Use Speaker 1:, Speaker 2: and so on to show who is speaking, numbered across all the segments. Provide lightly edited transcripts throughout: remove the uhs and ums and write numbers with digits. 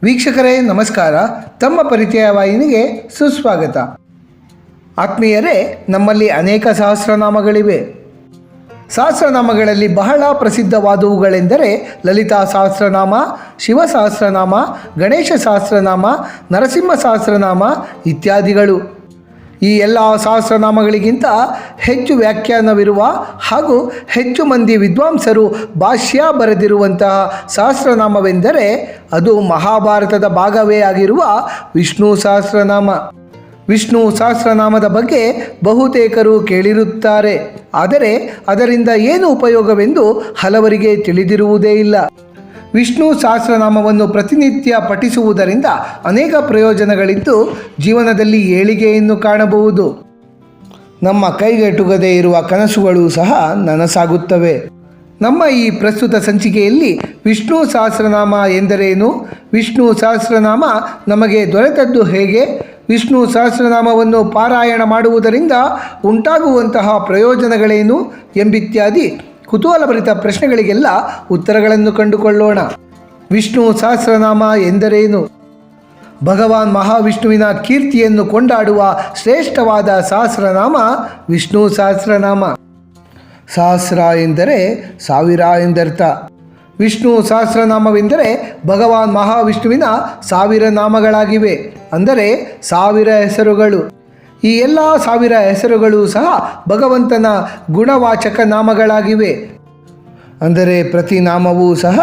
Speaker 1: ವೀಕ್ಷಕರೇ ನಮಸ್ಕಾರ. ತಮ್ಮ ಪರಿಚಯ ವಾಹಿನಿಗೆ ಸುಸ್ವಾಗತ. ಆತ್ಮೀಯರೇ, ನಮ್ಮಲ್ಲಿ ಅನೇಕ ಸಹಸ್ರನಾಮಗಳಿವೆ. ಸಹಸ್ರನಾಮಗಳಲ್ಲಿ ಬಹಳ ಪ್ರಸಿದ್ಧವಾದವುಗಳೆಂದರೆ ಲಲಿತಾ ಸಹಸ್ರನಾಮ, ಶಿವ ಸಹಸ್ರನಾಮ, ಗಣೇಶ ಸಹಸ್ರನಾಮ, ನರಸಿಂಹ ಸಹಸ್ರನಾಮ ಇತ್ಯಾದಿಗಳು. ಈ ಎಲ್ಲ ಸಹಸ್ರನಾಮಗಳಿಗಿಂತ ಹೆಚ್ಚು ವ್ಯಾಖ್ಯಾನವಿರುವ ಹಾಗೂ ಹೆಚ್ಚು ಮಂದಿ ವಿದ್ವಾಂಸರು ಭಾಷ್ಯ ಬರೆದಿರುವಂತಹ ಸಹಸ್ರನಾಮವೆಂದರೆ ಅದು ಮಹಾಭಾರತದ ಭಾಗವೇ ಆಗಿರುವ ವಿಷ್ಣು ಸಹಸ್ರನಾಮ. ವಿಷ್ಣು ಸಹಸ್ರನಾಮದ ಬಗ್ಗೆ ಬಹುತೇಕರು ಕೇಳಿರುತ್ತಾರೆ. ಆದರೆ ಅದರಿಂದ ಏನು ಉಪಯೋಗವೆಂದು ಹಲವರಿಗೆ ತಿಳಿದಿರುವುದೇ ಇಲ್ಲ. ವಿಷ್ಣು ಸಹಸ್ರನಾಮವನ್ನು ಪ್ರತಿನಿತ್ಯ ಪಠಿಸುವುದರಿಂದ ಅನೇಕ ಪ್ರಯೋಜನಗಳಿದ್ದು ಜೀವನದಲ್ಲಿ ಏಳಿಗೆಯನ್ನು ಕಾಣಬಹುದು. ನಮ್ಮ ಕೈಗೆಟುಕದೇ ಇರುವ ಕನಸುಗಳು ಸಹ ನನಸಾಗುತ್ತವೆ. ನಮ್ಮ ಈ ಪ್ರಸ್ತುತ ಸಂಚಿಕೆಯಲ್ಲಿ ವಿಷ್ಣು ಸಹಸ್ರನಾಮ ಎಂದರೇನು, ವಿಷ್ಣು ಸಹಸ್ರನಾಮ ನಮಗೆ ದೊರೆತದ್ದು ಹೇಗೆ, ವಿಷ್ಣು ಸಹಸ್ರನಾಮವನ್ನು ಪಾರಾಯಣ ಮಾಡುವುದರಿಂದ ಉಂಟಾಗುವಂತಹ ಪ್ರಯೋಜನಗಳೇನು ಎಂಬಿತ್ಯಾದಿ ಕುತೂಹಲಭರಿತ ಪ್ರಶ್ನೆಗಳಿಗೆಲ್ಲ ಉತ್ತರಗಳನ್ನು ಕಂಡುಕೊಳ್ಳೋಣ. ವಿಷ್ಣು ಸಹಸ್ರನಾಮ ಎಂದರೇನು? ಭಗವಾನ್ ಮಹಾವಿಷ್ಣುವಿನ ಕೀರ್ತಿಯನ್ನು ಕೊಂಡಾಡುವ ಶ್ರೇಷ್ಠವಾದ ಸಹಸ್ರನಾಮ ವಿಷ್ಣು ಸಹಸ್ರನಾಮ. ಸಹಸ್ರ ಎಂದರೆ ಸಾವಿರ ಎಂದರ್ಥ. ವಿಷ್ಣು ಸಹಸ್ರನಾಮವೆಂದರೆ ಭಗವಾನ್ ಮಹಾವಿಷ್ಣುವಿನ 1000 ನಾಮಗಳಾಗಿವೆ, ಅಂದರೆ 1000 ಹೆಸರುಗಳು. ಈ ಎಲ್ಲ 1000 ಹೆಸರುಗಳು ಸಹ ಭಗವಂತನ ಗುಣವಾಚಕ ನಾಮಗಳಾಗಿವೆ. ಅಂದರೆ ಪ್ರತಿ ನಾಮವೂ ಸಹ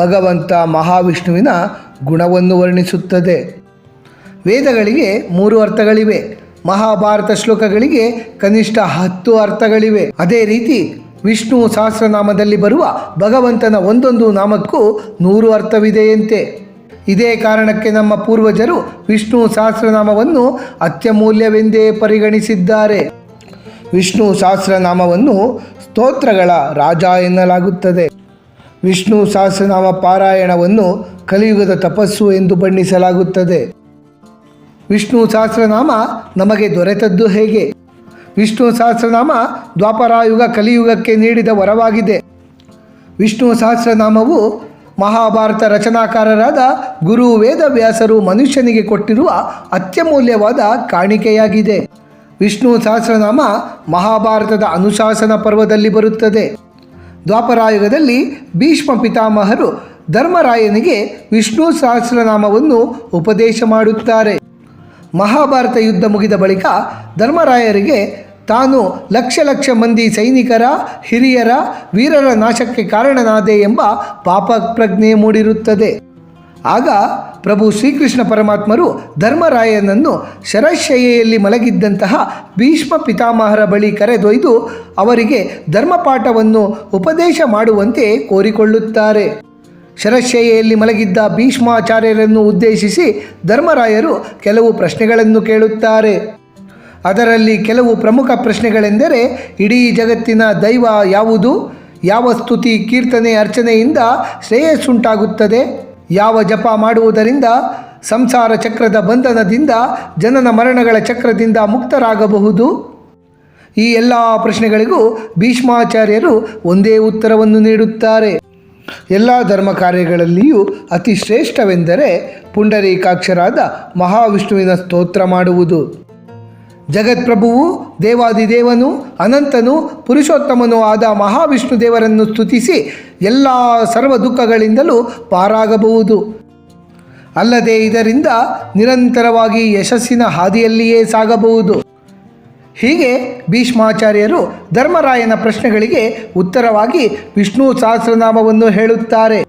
Speaker 1: ಭಗವಂತ ಮಹಾವಿಷ್ಣುವಿನ ಗುಣವನ್ನು ವರ್ಣಿಸುತ್ತದೆ. ವೇದಗಳಿಗೆ 3 ಅರ್ಥಗಳಿವೆ. ಮಹಾಭಾರತ ಶ್ಲೋಕಗಳಿಗೆ ಕನಿಷ್ಠ 10 ಅರ್ಥಗಳಿವೆ. ಅದೇ ರೀತಿ ವಿಷ್ಣು ಸಹಸ್ರನಾಮದಲ್ಲಿ ಬರುವ ಭಗವಂತನ ಒಂದೊಂದು ನಾಮಕ್ಕೂ 100 ಅರ್ಥವಿದೆಯಂತೆ. ಇದೇ ಕಾರಣಕ್ಕೆ ನಮ್ಮ ಪೂರ್ವಜರು ವಿಷ್ಣು ಸಹಸ್ರನಾಮವನ್ನು ಅತ್ಯಮೂಲ್ಯವೆಂದೇ ಪರಿಗಣಿಸಿದ್ದಾರೆ. ವಿಷ್ಣು ಸಹಸ್ರನಾಮವನ್ನು ಸ್ತೋತ್ರಗಳ ರಾಜ ಎನ್ನಲಾಗುತ್ತದೆ. ವಿಷ್ಣು ಸಹಸ್ರನಾಮ ಪಾರಾಯಣವನ್ನು ಕಲಿಯುಗದ ತಪಸ್ಸು ಎಂದು ಬಣ್ಣಿಸಲಾಗುತ್ತದೆ. ವಿಷ್ಣು ಸಹಸ್ರನಾಮ ನಮಗೆ ದೊರೆತದ್ದು ಹೇಗೆ? ವಿಷ್ಣು ಸಹಸ್ರನಾಮ ದ್ವಾಪರಾಯುಗ ಕಲಿಯುಗಕ್ಕೆ ನೀಡಿದ ವರವಾಗಿದೆ. ವಿಷ್ಣು ಸಹಸ್ರನಾಮವು ಮಹಾಭಾರತ ರಚನಾಕಾರರಾದ ಗುರು ವೇದವ್ಯಾಸರು ಮನುಷ್ಯನಿಗೆ ಕೊಟ್ಟಿರುವ ಅತ್ಯಮೂಲ್ಯವಾದ ಕಾಣಿಕೆಯಾಗಿದೆ. ವಿಷ್ಣು ಸಹಸ್ರನಾಮ ಮಹಾಭಾರತದ ಅನುಶಾಸನ ಪರ್ವದಲ್ಲಿ ಬರುತ್ತದೆ. ದ್ವಾಪರಾಯುಗದಲ್ಲಿ ಭೀಷ್ಮ ಪಿತಾಮಹರು ಧರ್ಮರಾಯನಿಗೆ ವಿಷ್ಣು ಸಹಸ್ರನಾಮವನ್ನು ಉಪದೇಶ ಮಾಡುತ್ತಾರೆ. ಮಹಾಭಾರತ ಯುದ್ಧ ಮುಗಿದ ಬಳಿಕ ಧರ್ಮರಾಯರಿಗೆ ತಾನು ಲಕ್ಷ ಮಂದಿ ಸೈನಿಕರ, ಹಿರಿಯರ, ವೀರರ ನಾಶಕ್ಕೆ ಕಾರಣನಾದೆ ಎಂಬ ಪಾಪ ಪ್ರಜ್ಞೆ ಮೂಡಿರುತ್ತದೆ. ಆಗ ಪ್ರಭು ಶ್ರೀಕೃಷ್ಣ ಪರಮಾತ್ಮರು ಧರ್ಮರಾಯನನ್ನು ಶರಶಯ್ಯೆಯಲ್ಲಿ ಮಲಗಿದ್ದಂತಹ ಭೀಷ್ಮ ಪಿತಾಮಹರ ಬಳಿ ಕರೆದೊಯ್ದು ಅವರಿಗೆ ಧರ್ಮಪಾಠವನ್ನು ಉಪದೇಶ ಮಾಡುವಂತೆ ಕೋರಿಕೊಳ್ಳುತ್ತಾರೆ. ಶರಶಯ್ಯೆಯಲ್ಲಿ ಮಲಗಿದ್ದ ಭೀಷ್ಮಾಚಾರ್ಯರನ್ನು ಉದ್ದೇಶಿಸಿ ಧರ್ಮರಾಯರು ಕೆಲವು ಪ್ರಶ್ನೆಗಳನ್ನು ಕೇಳುತ್ತಾರೆ. ಅದರಲ್ಲಿ ಕೆಲವು ಪ್ರಮುಖ ಪ್ರಶ್ನೆಗಳೆಂದರೆ, ಇಡೀ ಜಗತ್ತಿನ ದೈವ ಯಾವುದು? ಯಾವ ಸ್ತುತಿ, ಕೀರ್ತನೆ, ಅರ್ಚನೆಯಿಂದ ಶ್ರೇಯಸ್ಸುಂಟಾಗುತ್ತದೆ? ಯಾವ ಜಪ ಮಾಡುವುದರಿಂದ ಸಂಸಾರ ಚಕ್ರದ ಬಂಧನದಿಂದ, ಜನನ ಮರಣಗಳ ಚಕ್ರದಿಂದ ಮುಕ್ತರಾಗಬಹುದು? ಈ ಎಲ್ಲ ಪ್ರಶ್ನೆಗಳಿಗೂ ಭೀಷ್ಮಾಚಾರ್ಯರು ಒಂದೇ ಉತ್ತರವನ್ನು ನೀಡುತ್ತಾರೆ. ಎಲ್ಲ ಧರ್ಮ ಕಾರ್ಯಗಳಲ್ಲಿಯೂ ಅತಿ ಶ್ರೇಷ್ಠವೆಂದರೆ ಪುಂಡರೀಕಾಕ್ಷರಾದ ಮಹಾವಿಷ್ಣುವಿನ ಸ್ತೋತ್ರ ಮಾಡುವುದು. ಜಗತ್ಪ್ರಭುವು, ದೇವಾದಿದೇವನು, ಅನಂತನು, ಪುರುಷೋತ್ತಮನೂ ಆದ ಮಹಾವಿಷ್ಣು ದೇವರನ್ನು ಸ್ತುತಿಸಿ ಎಲ್ಲ ಸರ್ವ ದುಃಖಗಳಿಂದಲೂ ಪಾರಾಗಬಹುದು. ಅಲ್ಲದೆ ಇದರಿಂದ ನಿರಂತರವಾಗಿ ಯಶಸ್ಸಿನ ಹಾದಿಯಲ್ಲಿಯೇ ಸಾಗಬಹುದು. ಹೀಗೆ ಭೀಷ್ಮಾಚಾರ್ಯರು ಧರ್ಮರಾಯನ ಪ್ರಶ್ನೆಗಳಿಗೆ ಉತ್ತರವಾಗಿ ವಿಷ್ಣು ಸಹಸ್ರನಾಮವನ್ನು ಹೇಳುತ್ತಾರೆ.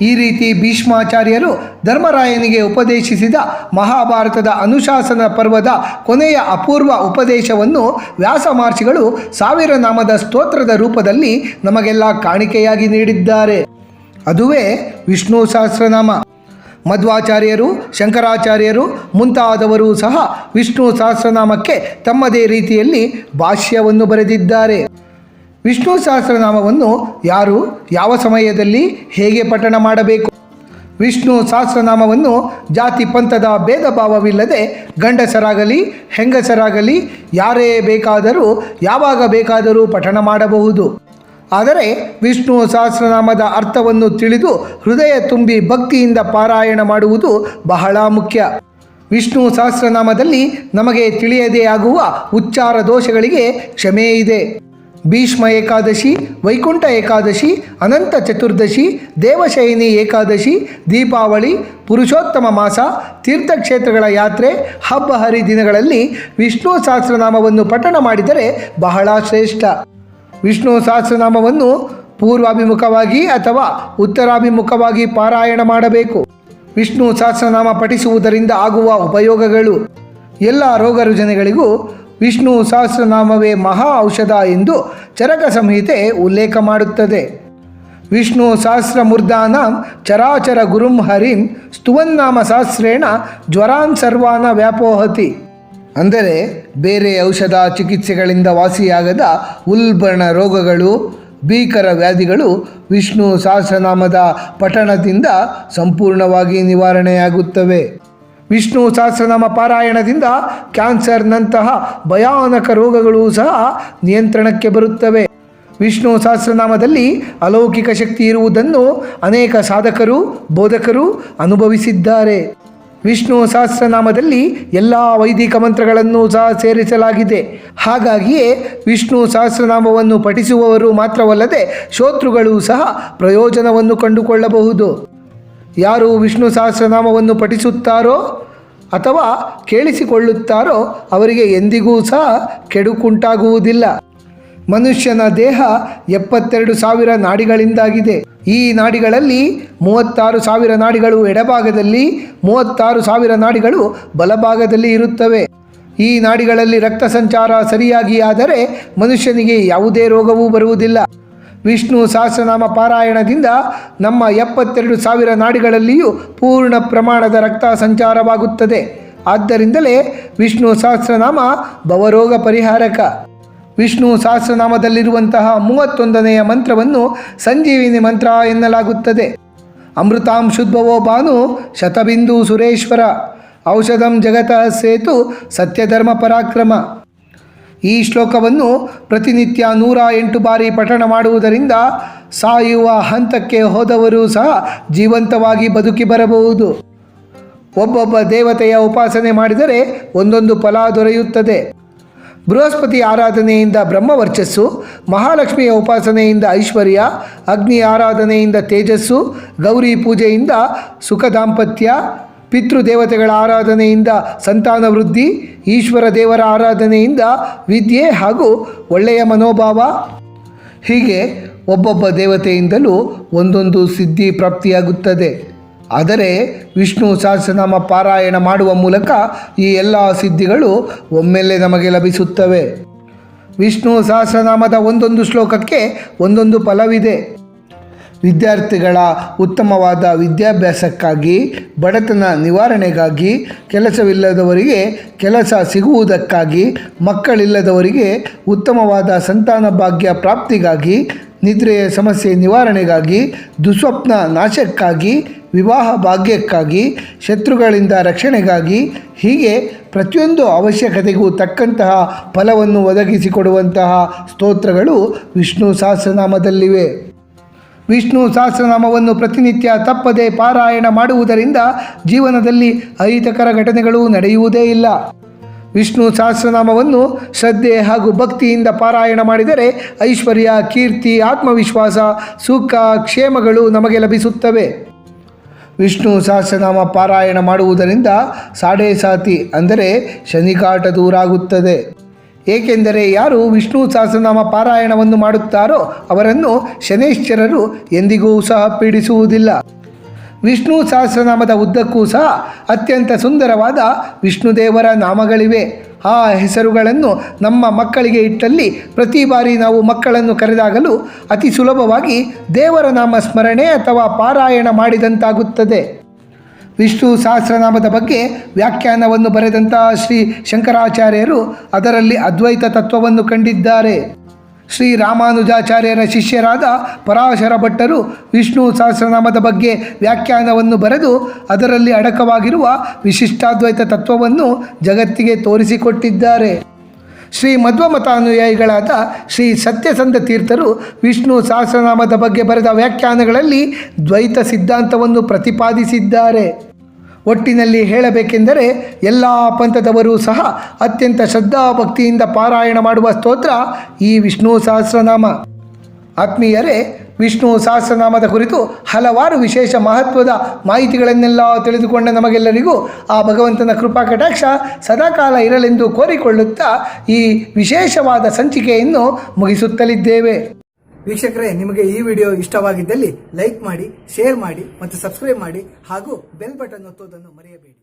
Speaker 1: ಈ ರೀತಿ ಭೀಷ್ಮಾಚಾರ್ಯರು ಧರ್ಮರಾಯನಿಗೆ ಉಪದೇಶಿಸಿದ ಮಹಾಭಾರತದ ಅನುಶಾಸನ ಪರ್ವದ ಕೊನೆಯ ಅಪೂರ್ವ ಉಪದೇಶವನ್ನು ವ್ಯಾಸ ಮಹರ್ಷಿಗಳು 1000 ನಾಮದ ಸ್ತೋತ್ರದ ರೂಪದಲ್ಲಿ ನಮಗೆಲ್ಲ ಕಾಣಿಕೆಯಾಗಿ ನೀಡಿದ್ದಾರೆ. ಅದುವೇ ವಿಷ್ಣು ಸಹಸ್ರನಾಮ. ಮಧ್ವಾಚಾರ್ಯರು, ಶಂಕರಾಚಾರ್ಯರು ಮುಂತಾದವರು ಸಹ ವಿಷ್ಣು ಸಹಸ್ರನಾಮಕ್ಕೆ ತಮ್ಮದೇ ರೀತಿಯಲ್ಲಿ ಭಾಷ್ಯವನ್ನು ಬರೆದಿದ್ದಾರೆ. ವಿಷ್ಣು ಸಹಸ್ರನಾಮವನ್ನು ಯಾರು, ಯಾವ ಸಮಯದಲ್ಲಿ, ಹೇಗೆ ಪಠಣ ಮಾಡಬೇಕು? ವಿಷ್ಣು ಸಹಸ್ರನಾಮವನ್ನು ಜಾತಿ ಪಂಥದ ಭೇದ ಭಾವವಿಲ್ಲದೆ ಗಂಡಸರಾಗಲಿ ಹೆಂಗಸರಾಗಲಿ ಯಾರೇ ಬೇಕಾದರೂ ಯಾವಾಗ ಬೇಕಾದರೂ ಪಠಣ ಮಾಡಬಹುದು. ಆದರೆ ವಿಷ್ಣು ಸಹಸ್ರನಾಮದ ಅರ್ಥವನ್ನು ತಿಳಿದು ಹೃದಯ ತುಂಬಿ ಭಕ್ತಿಯಿಂದ ಪಾರಾಯಣ ಮಾಡುವುದು ಬಹಳ ಮುಖ್ಯ. ವಿಷ್ಣು ಸಹಸ್ರನಾಮದಲ್ಲಿ ನಮಗೆ ತಿಳಿಯದೇ ಆಗುವ ಉಚ್ಚಾರ ದೋಷಗಳಿಗೆ ಕ್ಷಮೆ ಇದೆ. ಭೀಷ್ಮ ಏಕಾದಶಿ, ವೈಕುಂಠ ಏಕಾದಶಿ, ಅನಂತ ಚತುರ್ದಶಿ, ದೇವಶಯನಿ ಏಕಾದಶಿ, ದೀಪಾವಳಿ, ಪುರುಷೋತ್ತಮ ಮಾಸ, ತೀರ್ಥಕ್ಷೇತ್ರಗಳ ಯಾತ್ರೆ, ಹಬ್ಬ ಹರಿದಿನಗಳಲ್ಲಿ ವಿಷ್ಣು ಸಹಸ್ರನಾಮವನ್ನು ಪಠಣ ಮಾಡಿದರೆ ಬಹಳ ಶ್ರೇಷ್ಠ. ವಿಷ್ಣು ಸಹಸ್ರನಾಮವನ್ನು ಪೂರ್ವಾಭಿಮುಖವಾಗಿ ಅಥವಾ ಉತ್ತರಾಭಿಮುಖವಾಗಿ ಪಾರಾಯಣ ಮಾಡಬೇಕು. ವಿಷ್ಣು ಸಹಸ್ರನಾಮ ಪಠಿಸುವುದರಿಂದ ಆಗುವ ಉಪಯೋಗಗಳು. ಎಲ್ಲ ರೋಗ ರುಜಿನಗಳಿಗೂ ವಿಷ್ಣು ಸಹಸ್ರನಾಮವೇ ಮಹಾ ಔಷಧ ಎಂದು ಚರಕ ಸಂಹಿತೆ ಉಲ್ಲೇಖ ಮಾಡುತ್ತದೆ. ವಿಷ್ಣು ಸಹಸ್ರಮೂರ್ಧಾನಾಂ ಚರಾಚರ ಗುರುಂ ಹರಿಂ ಸ್ತುವನ್ನಾಮ ಸಹಸ್ರೇಣ ಜ್ವರಾನ್ ಸರ್ವಾನ ವ್ಯಾಪೋಹತಿ. ಅಂದರೆ ಬೇರೆ ಔಷಧ ಚಿಕಿತ್ಸೆಗಳಿಂದ ವಾಸಿಯಾಗದ ಉಲ್ಬಣ ರೋಗಗಳು, ಭೀಕರ ವ್ಯಾಧಿಗಳು ವಿಷ್ಣು ಸಹಸ್ರನಾಮದ ಪಠಣದಿಂದ ಸಂಪೂರ್ಣವಾಗಿ ನಿವಾರಣೆಯಾಗುತ್ತವೆ. ವಿಷ್ಣು ಸಹಸ್ರನಾಮ ಪಾರಾಯಣದಿಂದ ಕ್ಯಾನ್ಸರ್ನಂತಹ ಭಯಾನಕ ರೋಗಗಳು ಸಹ ನಿಯಂತ್ರಣಕ್ಕೆ ಬರುತ್ತವೆ. ವಿಷ್ಣು ಸಹಸ್ರನಾಮದಲ್ಲಿ ಅಲೌಕಿಕ ಶಕ್ತಿ ಇರುವುದನ್ನು ಅನೇಕ ಸಾಧಕರು, ಬೋಧಕರು ಅನುಭವಿಸಿದ್ದಾರೆ. ವಿಷ್ಣು ಸಹಸ್ರನಾಮದಲ್ಲಿ ಎಲ್ಲ ವೈದಿಕ ಮಂತ್ರಗಳನ್ನು ಸಹ ಸೇರಿಸಲಾಗಿದೆ. ಹಾಗಾಗಿಯೇ ವಿಷ್ಣು ಸಹಸ್ರನಾಮವನ್ನು ಪಠಿಸುವವರು ಮಾತ್ರವಲ್ಲದೆ ಶೋತೃಗಳು ಸಹ ಪ್ರಯೋಜನವನ್ನು ಕಂಡುಕೊಳ್ಳಬಹುದು. ಯಾರು ವಿಷ್ಣು ಸಹಸ್ರನಾಮವನ್ನು ಪಠಿಸುತ್ತಾರೋ ಅಥವಾ ಕೇಳಿಸಿಕೊಳ್ಳುತ್ತಾರೋ ಅವರಿಗೆ ಎಂದಿಗೂ ಸಹ ಕೆಡುಕುಂಟಾಗುವುದಿಲ್ಲ. ಮನುಷ್ಯನ ದೇಹ 72,000 ನಾಡಿಗಳಿಂದಾಗಿದೆ. ಈ ನಾಡಿಗಳಲ್ಲಿ 36,000 ನಾಡಿಗಳು ಎಡಭಾಗದಲ್ಲಿ, 36,000 ನಾಡಿಗಳು ಬಲಭಾಗದಲ್ಲಿ ಇರುತ್ತವೆ. ಈ ನಾಡಿಗಳಲ್ಲಿ ರಕ್ತ ಸಂಚಾರ ಸರಿಯಾಗಿ ಆದರೆ ಮನುಷ್ಯನಿಗೆ ಯಾವುದೇ ರೋಗವೂ ಬರುವುದಿಲ್ಲ. ವಿಷ್ಣು ಸಹಸ್ರನಾಮ ಪಾರಾಯಣದಿಂದ ನಮ್ಮ 72,000 ನಾಡಿಗಳಲ್ಲಿಯೂ ಪೂರ್ಣ ಪ್ರಮಾಣದ ರಕ್ತ ಸಂಚಾರವಾಗುತ್ತದೆ. ಆದ್ದರಿಂದಲೇ ವಿಷ್ಣು ಸಹಸ್ರನಾಮ ಭವರೋಗ ಪರಿಹಾರಕ. ವಿಷ್ಣು ಸಹಸ್ರನಾಮದಲ್ಲಿರುವಂತಹ 31ನೆಯ ಮಂತ್ರವನ್ನು ಸಂಜೀವಿನಿ ಮಂತ್ರ ಎನ್ನಲಾಗುತ್ತದೆ. ಅಮೃತಾಂ ಶುದ್ಭವೋ ಭಾನು ಶತಬಿಂದು ಸುರೇಶ್ವರ ಔಷಧಂ ಜಗತಃ ಸೇತು ಸತ್ಯಧರ್ಮ ಪರಾಕ್ರಮ. ಈ ಶ್ಲೋಕವನ್ನು ಪ್ರತಿನಿತ್ಯ 108 ಬಾರಿ ಪಠಣ ಮಾಡುವುದರಿಂದ ಸಾಯುವ ಹಂತಕ್ಕೆ ಹೋದವರು ಸಹ ಜೀವಂತವಾಗಿ ಬದುಕಿ ಬರಬಹುದು. ಒಬ್ಬೊಬ್ಬ ದೇವತೆಯ ಉಪಾಸನೆ ಮಾಡಿದರೆ ಒಂದೊಂದು ಫಲ ದೊರೆಯುತ್ತದೆ. ಬೃಹಸ್ಪತಿ ಆರಾಧನೆಯಿಂದ ಬ್ರಹ್ಮವರ್ಚಸ್ಸು, ಮಹಾಲಕ್ಷ್ಮಿಯ ಉಪಾಸನೆಯಿಂದ ಐಶ್ವರ್ಯ, ಅಗ್ನಿ ಆರಾಧನೆಯಿಂದ ತೇಜಸ್ಸು, ಗೌರಿ ಪೂಜೆಯಿಂದ ಸುಖ ದಾಂಪತ್ಯ, ಪಿತೃದೇವತೆಗಳ ಆರಾಧನೆಯಿಂದ ಸಂತಾನ ವೃದ್ಧಿ, ಈಶ್ವರ ದೇವರ ಆರಾಧನೆಯಿಂದ ವಿದ್ಯೆ ಹಾಗೂ ಒಳ್ಳೆಯ ಮನೋಭಾವ. ಹೀಗೆ ಒಬ್ಬೊಬ್ಬ ದೇವತೆಯಿಂದಲೂ ಒಂದೊಂದು ಸಿದ್ಧಿ ಪ್ರಾಪ್ತಿಯಾಗುತ್ತದೆ. ಆದರೆ ವಿಷ್ಣು ಸಹಸ್ರನಾಮ ಪಾರಾಯಣ ಮಾಡುವ ಮೂಲಕ ಈ ಎಲ್ಲ ಸಿದ್ಧಿಗಳು ಒಮ್ಮೆಲೆ ನಮಗೆ ಲಭಿಸುತ್ತವೆ. ವಿಷ್ಣು ಸಹಸ್ರನಾಮದ ಒಂದೊಂದು ಶ್ಲೋಕಕ್ಕೆ ಒಂದೊಂದು ಫಲವಿದೆ. ವಿದ್ಯಾರ್ಥಿಗಳ ಉತ್ತಮವಾದ ವಿದ್ಯಾಭ್ಯಾಸಕ್ಕಾಗಿ, ಬಡತನ ನಿವಾರಣೆಗಾಗಿ, ಕೆಲಸವಿಲ್ಲದವರಿಗೆ ಕೆಲಸ ಸಿಗುವುದಕ್ಕಾಗಿ, ಮಕ್ಕಳಿಲ್ಲದವರಿಗೆ ಉತ್ತಮವಾದ ಸಂತಾನ ಭಾಗ್ಯ ಪ್ರಾಪ್ತಿಗಾಗಿ, ನಿದ್ರೆಯ ಸಮಸ್ಯೆ ನಿವಾರಣೆಗಾಗಿ, ದುಸ್ವಪ್ನ ನಾಶಕ್ಕಾಗಿ, ವಿವಾಹ ಭಾಗ್ಯಕ್ಕಾಗಿ, ಶತ್ರುಗಳಿಂದ ರಕ್ಷಣೆಗಾಗಿ, ಹೀಗೆ ಪ್ರತಿಯೊಂದು ಅವಶ್ಯಕತೆಗೂ ತಕ್ಕಂತಹ ಫಲವನ್ನು ಒದಗಿಸಿಕೊಡುವಂತಹ ಸ್ತೋತ್ರಗಳು ವಿಷ್ಣು ಸಹಸ್ರನಾಮದಲ್ಲಿವೆ. ವಿಷ್ಣು ಸಹಸ್ರನಾಮವನ್ನು ಪ್ರತಿನಿತ್ಯ ತಪ್ಪದೆ ಪಾರಾಯಣ ಮಾಡುವುದರಿಂದ ಜೀವನದಲ್ಲಿ ಅಹಿತಕರ ಘಟನೆಗಳು ನಡೆಯುವುದೇ ಇಲ್ಲ. ವಿಷ್ಣು ಸಹಸ್ರನಾಮವನ್ನು ಶ್ರದ್ಧೆ ಹಾಗೂ ಭಕ್ತಿಯಿಂದ ಪಾರಾಯಣ ಮಾಡಿದರೆ ಐಶ್ವರ್ಯ, ಕೀರ್ತಿ, ಆತ್ಮವಿಶ್ವಾಸ, ಸುಖ, ಕ್ಷೇಮಗಳು ನಮಗೆ ಲಭಿಸುತ್ತವೆ. ವಿಷ್ಣು ಸಹಸ್ರನಾಮ ಪಾರಾಯಣ ಮಾಡುವುದರಿಂದ ಸಾಡೆ ಸಾತಿ ಅಂದರೆ ಶನಿಕಾಟ ದೂರಾಗುತ್ತದೆ. ಏಕೆಂದರೆ ಯಾರು ವಿಷ್ಣು ಸಹಸ್ರನಾಮ ಪಾರಾಯಣವನ್ನು ಮಾಡುತ್ತಾರೋ ಅವರನ್ನು ಶನೈಶ್ಚರರು ಎಂದಿಗೂ ಸಹ ಪೀಡಿಸುವುದಿಲ್ಲ. ವಿಷ್ಣು ಸಹಸ್ರನಾಮದ ಉದ್ದಕ್ಕೂ ಸಹ ಅತ್ಯಂತ ಸುಂದರವಾದ ವಿಷ್ಣುದೇವರ ನಾಮಗಳಿವೆ. ಆ ಹೆಸರುಗಳನ್ನು ನಮ್ಮ ಮಕ್ಕಳಿಗೆ ಇಟ್ಟಲ್ಲಿ ಪ್ರತಿ ಬಾರಿ ನಾವು ಮಕ್ಕಳನ್ನು ಕರೆದಾಗಲೂ ಅತಿ ಸುಲಭವಾಗಿ ದೇವರ ನಾಮ ಸ್ಮರಣೆ ಅಥವಾ ಪಾರಾಯಣ ಮಾಡಿದಂತಾಗುತ್ತದೆ. ವಿಷ್ಣು ಸಹಸ್ರನಾಮದ ಬಗ್ಗೆ ವ್ಯಾಖ್ಯಾನವನ್ನು ಬರೆದಂತಹ ಶ್ರೀ ಶಂಕರಾಚಾರ್ಯರು ಅದರಲ್ಲಿ ಅದ್ವೈತ ತತ್ವವನ್ನು ಕಂಡಿದ್ದಾರೆ. ಶ್ರೀ ರಾಮಾನುಜಾಚಾರ್ಯರ ಶಿಷ್ಯರಾದ ಪರಾಶರ ಭಟ್ಟರು ವಿಷ್ಣು ಸಹಸ್ರನಾಮದ ಬಗ್ಗೆ ವ್ಯಾಖ್ಯಾನವನ್ನು ಬರೆದು ಅದರಲ್ಲಿ ಅಡಕವಾಗಿರುವ ವಿಶಿಷ್ಟಾದ್ವೈತ ತತ್ವವನ್ನು ಜಗತ್ತಿಗೆ ತೋರಿಸಿಕೊಟ್ಟಿದ್ದಾರೆ. ಶ್ರೀ ಮಧ್ವಮತಾನುಯಾಯಿಗಳಾದ ಶ್ರೀ ಸತ್ಯಸಂಧ ತೀರ್ಥರು ವಿಷ್ಣು ಸಹಸ್ರನಾಮದ ಬಗ್ಗೆ ಬರೆದ ವ್ಯಾಖ್ಯಾನಗಳಲ್ಲಿ ದ್ವೈತ ಸಿದ್ಧಾಂತವನ್ನು ಪ್ರತಿಪಾದಿಸಿದ್ದಾರೆ. ಒಟ್ಟಿನಲ್ಲಿ ಹೇಳಬೇಕೆಂದರೆ ಎಲ್ಲ ಪಂಥದವರೂ ಸಹ ಅತ್ಯಂತ ಶ್ರದ್ಧಾಭಕ್ತಿಯಿಂದ ಪಾರಾಯಣ ಮಾಡುವ ಸ್ತೋತ್ರ ಈ ವಿಷ್ಣು ಸಹಸ್ರನಾಮ. ಆತ್ಮೀಯರೇ, ವಿಷ್ಣು ಸಹಸ್ರನಾಮದ ಕುರಿತು ಹಲವಾರು ವಿಶೇಷ ಮಹತ್ವದ ಮಾಹಿತಿಗಳನ್ನೆಲ್ಲ ತಿಳಿದುಕೊಂಡ ನಮಗೆಲ್ಲರಿಗೂ ಆ ಭಗವಂತನ ಕೃಪಾ ಕಟಾಕ್ಷ ಸದಾಕಾಲ ಇರಲೆಂದು ಕೋರಿಕೊಳ್ಳುತ್ತಾ ಈ ವಿಶೇಷವಾದ ಸಂಚಿಕೆಯನ್ನು ಮುಗಿಸುತ್ತಲಿದ್ದೇವೆ.
Speaker 2: ವೀಕ್ಷಕರೇ, ನಿಮಗೆ ಈ ವಿಡಿಯೋ ಇಷ್ಟವಾಗಿದ್ದಲ್ಲಿ ಲೈಕ್ ಮಾಡಿ, ಶೇರ್ ಮಾಡಿ ಮತ್ತು ಸಬ್ಸ್ಕ್ರೈಬ್ ಮಾಡಿ ಹಾಗೂ ಬೆಲ್ ಬಟನ್ ಒತ್ತುವುದನ್ನು ಮರೆಯಬೇಡಿ.